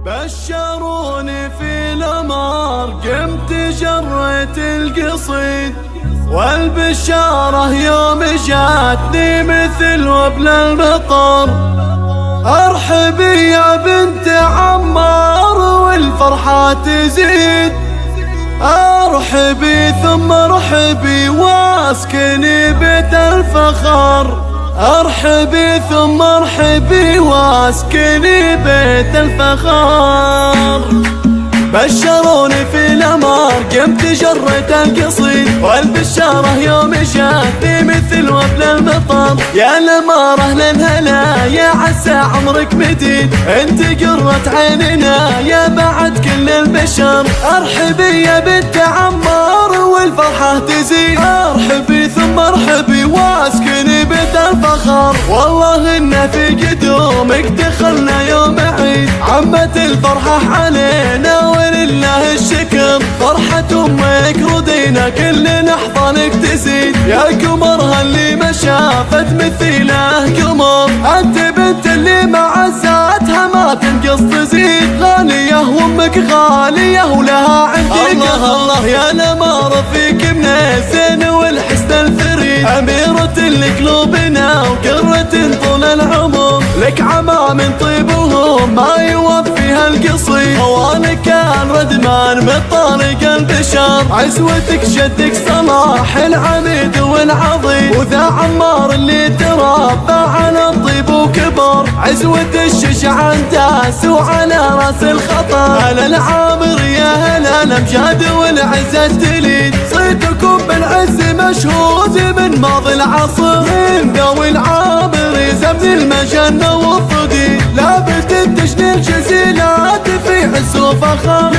بشروني في الأمار قمت جريت القصيد، والبشارة يوم جاتني مثل وبل المطر. ارحبي يا بنت عمار والفرحة تزيد، ارحبي ثم ارحبي واسكني بيت الفخر، ارحبي ثم ارحبي واسكني بيت الفخر. بشروني في الأمار قمت جريت القصيد، والبشارة يوم جاتني مثل وبل المطر. يا الأمارة للهلا يا عسى عمرك مديد، انت قرة عيننا يا بعد كل البشر. ارحبي يا بنت عمار والفرحة تزيد، ارحبي ثم ارحبي واسكني بيت الفخر. والله إن في قدومك دخلنا يوم عيد، عمت الفرحة علينا ولله الشكر. فرحة أمك ردينا كل لحظة تزيد، يا قمرها اللي ما شافت مثيله قمر. أنت بنت اللي معزاتها ما تنقص تزيد، غالية وأمك غالية ولها عندي الله الله. يا الأمارة فيك من الزين والحسن الفريد، أميرة لقلوبنا وقرة طول العمر. لك عمام طيبهم ما يوفيها القصيد، هوانك كان ردمان من طارق البشر. عزوتك جدك صلاح العميد والعظيم، وذا عمار اللي تربى على الطيب وكبر. عزوة الشجع داس وعلى راس الخطر، على العامر يا هلا الامجاد والعزة تليد. صيتكم بالعز مشهود من ماضي العصر، من ذوي العامر زمن المجنة وفقي. لابد التجني الجزيلات في عز وفخر،